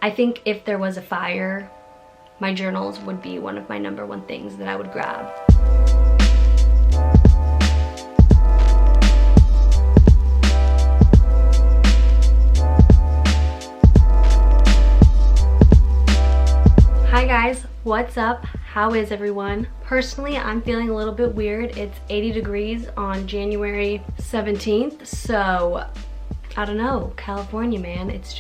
I think if there was a fire, my journals would be one of my #1 things that I would grab. Hi guys, what's up? How is everyone? Personally, I'm feeling a little bit weird. It's 80 degrees on January 17th, so I don't know, California, man, it's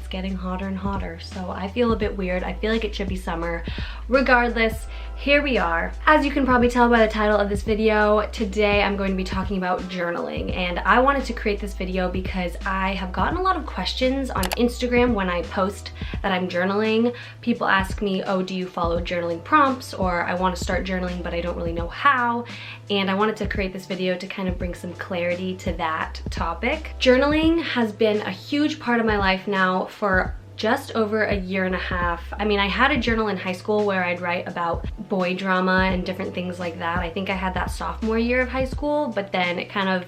getting hotter and hotter, so I feel a bit weird. I feel like it should be summer. Regardless, here we are. As you can probably tell by the title of this video, today I'm going to be talking about journaling, and I wanted to create this video because I have gotten a lot of questions on Instagram when I post that I'm journaling. People ask me, oh, do you follow journaling prompts? Or I want to start journaling but I don't really know how, and I wanted to create this video to kind of bring some clarity to that topic. Journaling has been a huge part of my life now for just over a year and a half. I mean, I had a journal in high school where I'd write about boy drama and different things like that. I think I had that sophomore year of high school, but then it kind of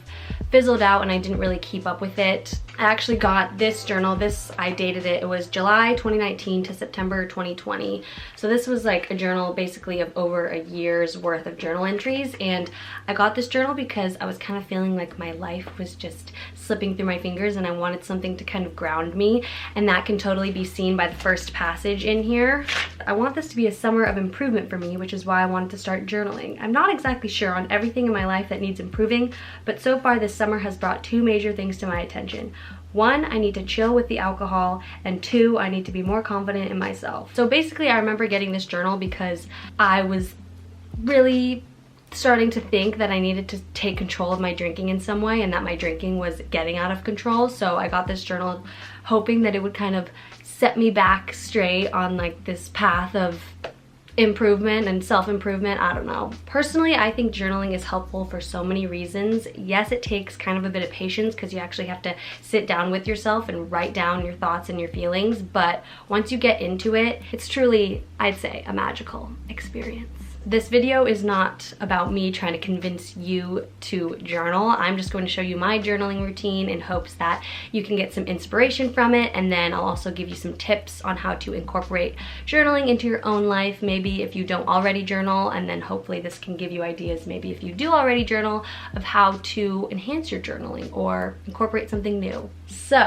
fizzled out and I didn't really keep up with it. I actually got this journal, I dated it. It was July 2019 to September 2020. So this was like a journal basically of over a year's worth of journal entries. And I got this journal because I was kind of feeling like my life was just slipping through my fingers and I wanted something to kind of ground me. And that can totally be seen by the first passage in here. I want this to be a summer of improvement for me, which is why I wanted to start journaling. I'm not exactly sure on everything in my life that needs improving, but so far this summer has brought 2 major things to my attention. 1, I need to chill with the alcohol, and 2, I need to be more confident in myself. So basically I remember getting this journal because I was really starting to think that I needed to take control of my drinking in some way and that my drinking was getting out of control. So I got this journal hoping that it would kind of set me back straight on like this path of improvement and self-improvement. I don't know. Personally, I think journaling is helpful for so many reasons. Yes, it takes kind of a bit of patience because you actually have to sit down with yourself and write down your thoughts and your feelings, but once you get into it, it's truly, I'd say, a magical experience. This video is not about me trying to convince you to journal. I'm just going to show you my journaling routine in hopes that you can get some inspiration from it, and then I'll also give you some tips on how to incorporate journaling into your own life, maybe if you don't already journal, and then hopefully this can give you ideas, maybe if you do already journal, of how to enhance your journaling or incorporate something new. So,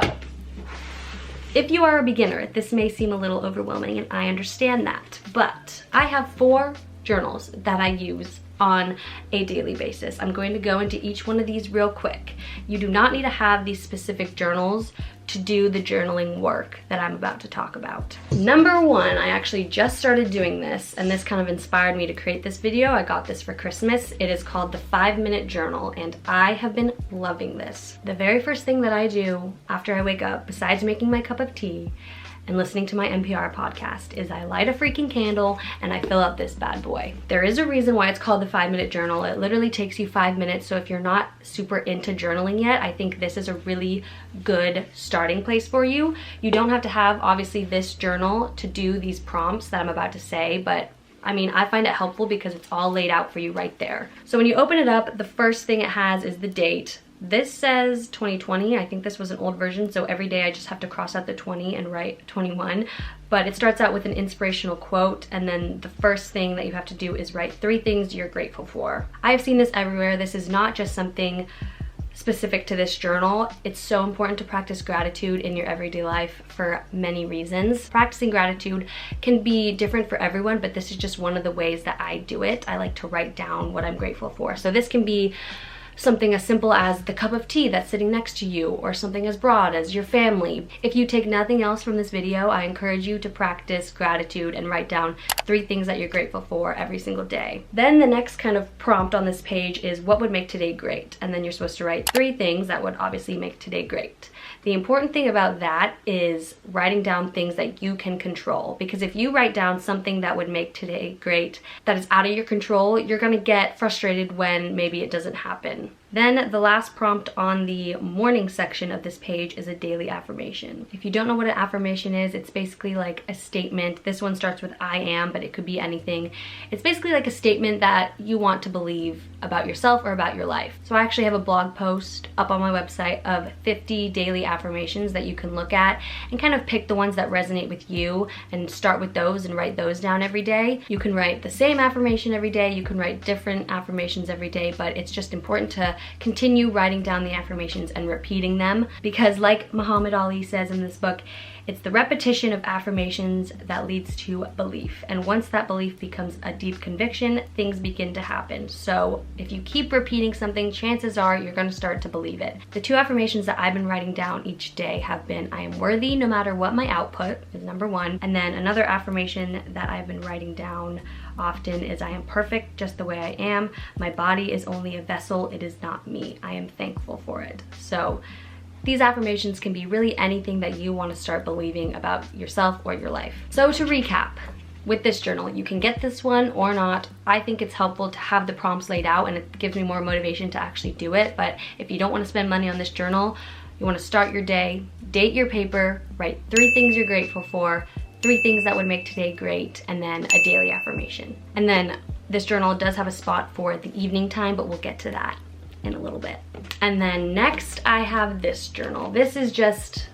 if you are a beginner, this may seem a little overwhelming, and I understand that, but I have 4 journals that I use on a daily basis. I'm going to go into each one of these real quick. You do not need to have these specific journals to do the journaling work that I'm about to talk about. Number 1, I actually just started doing this, and this kind of inspired me to create this video. I got this for Christmas. It is called the 5-Minute Journal, and I have been loving this. The very first thing that I do after I wake up, besides making my cup of tea and listening to my NPR podcast, is I light a freaking candle and I fill out this bad boy. There is a reason why it's called the 5-Minute Journal. It literally takes you 5 minutes, so if you're not super into journaling yet, I think this is a really good starting place for you. You don't have to have, obviously, this journal to do these prompts that I'm about to say, but I mean, I find it helpful because it's all laid out for you right there. So when you open it up, the first thing it has is the date. This says 2020. I think this was an old version, so every day I just have to cross out the 20 and write 21. But it starts out with an inspirational quote, and then the first thing that you have to do is write 3 things you're grateful for. I've seen this everywhere. This is not just something specific to this journal. It's so important to practice gratitude in your everyday life for many reasons. Practicing gratitude can be different for everyone, but this is just one of the ways that I do it. I like to write down what I'm grateful for. So this can be something as simple as the cup of tea that's sitting next to you, or something as broad as your family. If you take nothing else from this video, I encourage you to practice gratitude and write down 3 things that you're grateful for every single day. Then the next kind of prompt on this page is what would make today great? And then you're supposed to write 3 things that would obviously make today great. The important thing about that is writing down things that you can control, because if you write down something that would make today great that is out of your control, you're gonna get frustrated when maybe it doesn't happen. Then the last prompt on the morning section of this page is a daily affirmation. If you don't know what an affirmation is, it's basically like a statement. This one starts with I am, but it could be anything. It's basically like a statement that you want to believe about yourself or about your life. So I actually have a blog post up on my website of 50 daily affirmations that you can look at and kind of pick the ones that resonate with you and start with those and write those down every day. You can write the same affirmation every day, you can write different affirmations every day, but it's just important to continue writing down the affirmations and repeating them, because like Muhammad Ali says in this book, it's the repetition of affirmations that leads to belief. And once that belief becomes a deep conviction, things begin to happen. So if you keep repeating something, chances are you're going to start to believe it. The 2 affirmations that I've been writing down each day have been, I am worthy no matter what my output, is number 1. And then another affirmation that I've been writing down often is, I am perfect just the way I am. My body is only a vessel, it is not me. I am thankful for it. So these affirmations can be really anything that you want to start believing about yourself or your life. So to recap, with this journal, you can get this one or not. I think it's helpful to have the prompts laid out, and it gives me more motivation to actually do it. But if you don't want to spend money on this journal, you want to start your day, date your paper, write 3 things you're grateful for, 3 things that would make today great, and then a daily affirmation. And then this journal does have a spot for the evening time, but we'll get to that in a little bit. And then next I have this journal. This is just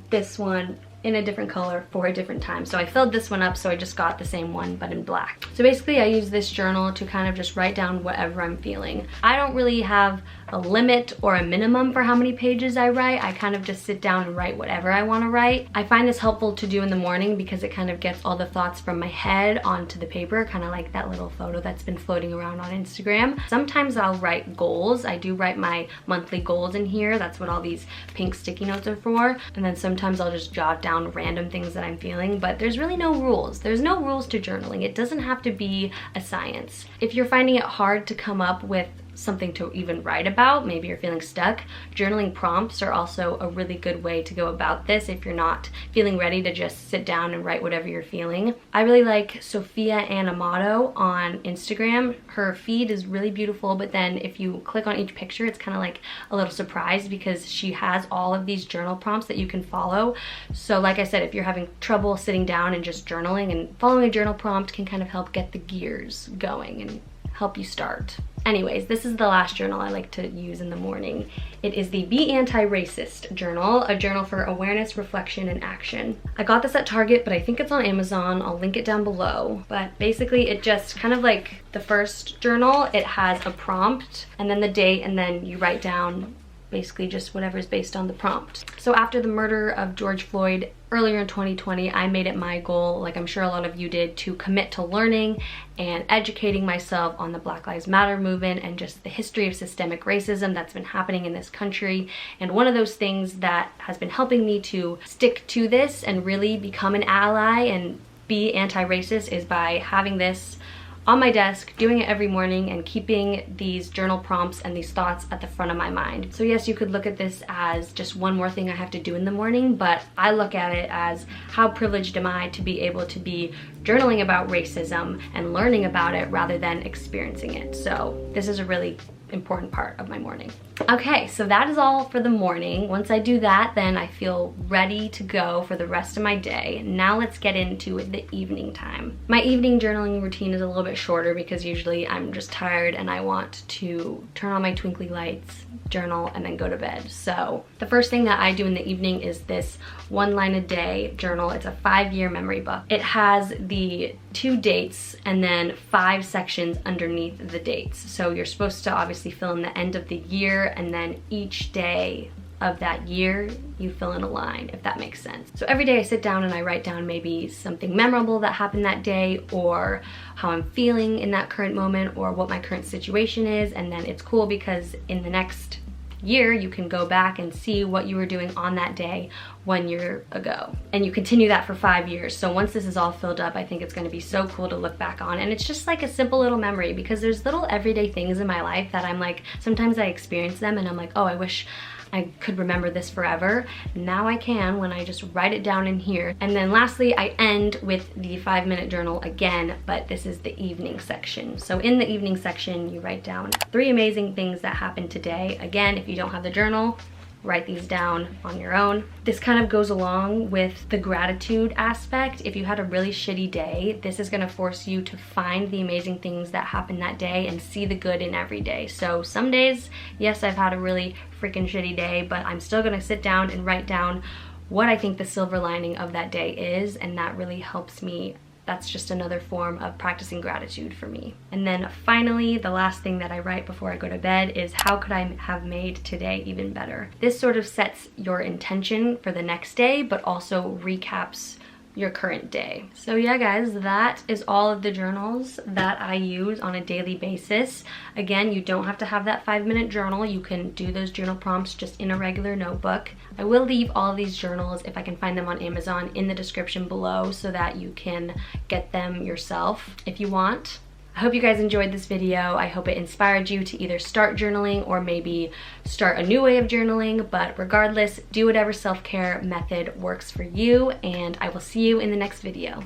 this one in a different color for a different time. So I filled this one up, so I just got the same one but in black. So basically I use this journal to kind of just write down whatever I'm feeling. I don't really have a limit or a minimum for how many pages I write. I kind of just sit down and write whatever I want to write. I find this helpful to do in the morning because it kind of gets all the thoughts from my head onto the paper, kind of like that little photo that's been floating around on Instagram. Sometimes I'll write goals. I do write my monthly goals in here. That's what all these pink sticky notes are for. And then sometimes I'll just jot down random things that I'm feeling, but there's really no rules. There's no rules to journaling. It doesn't have to be a science. If you're finding it hard to come up with something to even write about, maybe you're feeling stuck, journaling prompts are also a really good way to go about this if you're not feeling ready to just sit down and write whatever you're feeling. I really like Sophia Anamato on Instagram. Her feed is really beautiful, but then if you click on each picture, it's kind of like a little surprise because she has all of these journal prompts that you can follow. So like I said, if you're having trouble sitting down and just journaling, and following a journal prompt can kind of help get the gears going and help you start. Anyways, this is the last journal I like to use in the morning. It is the Be Anti-Racist journal, a journal for awareness, reflection, and action. I got this at Target, but I think it's on Amazon. I'll link it down below. But basically it just kind of like the first journal, it has a prompt and then the date, and then you write down basically just whatever is based on the prompt. So after the murder of George Floyd earlier in 2020, I made it my goal, like I'm sure a lot of you did, to commit to learning and educating myself on the Black Lives Matter movement and just the history of systemic racism that's been happening in this country. And one of those things that has been helping me to stick to this and really become an ally and be anti-racist is by having this on my desk, doing it every morning, and keeping these journal prompts and these thoughts at the front of my mind. So yes, you could look at this as just one more thing I have to do in the morning, but I look at it as how privileged am I to be able to be journaling about racism and learning about it rather than experiencing it. So this is a really important part of my morning. Okay, so that is all for the morning. Once I do that, then I feel ready to go for the rest of my day. Now let's get into the evening time. My evening journaling routine is a little bit shorter because usually I'm just tired and I want to turn on my twinkly lights, journal, and then go to bed. So the first thing that I do in the evening is this 1 line a day journal. It's a 5-year memory book. It has the 2 dates and then 5 sections underneath the dates. So you're supposed to obviously fill in the end of the year, and then each day of that year you fill in a line, if that makes sense. So every day I sit down and I write down maybe something memorable that happened that day, or how I'm feeling in that current moment, or what my current situation is. And then it's cool because in the next year you can go back and see what you were doing on that day 1 year ago, and you continue that for 5 years. So once this is all filled up, I think it's going to be so cool to look back on. And it's just like a simple little memory, because there's little everyday things in my life that I'm like, sometimes I experience them and I'm like, oh, I wish I could remember this forever. Now I can when I just write it down in here. And then lastly, I end with the 5-minute journal again, but this is the evening section. So in the evening section, you write down 3 amazing things that happened today. Again, if you don't have the journal, write these down on your own. This kind of goes along with the gratitude aspect. If you had a really shitty day, this is gonna force you to find the amazing things that happened that day and see the good in every day. So some days, yes, I've had a really freaking shitty day, but I'm still gonna sit down and write down what I think the silver lining of that day is, and that really helps me. That's just another form of practicing gratitude for me. And then finally, the last thing that I write before I go to bed is how could I have made today even better? This sort of sets your intention for the next day, but also recaps your current day. So yeah guys, that is all of the journals that I use on a daily basis. Again, you don't have to have that 5-minute journal. You can do those journal prompts just in a regular notebook. I will leave all of these journals, if I can find them on Amazon, in the description below so that you can get them yourself if you want. I hope you guys enjoyed this video. I hope it inspired you to either start journaling or maybe start a new way of journaling, but regardless, do whatever self-care method works for you, and I will see you in the next video.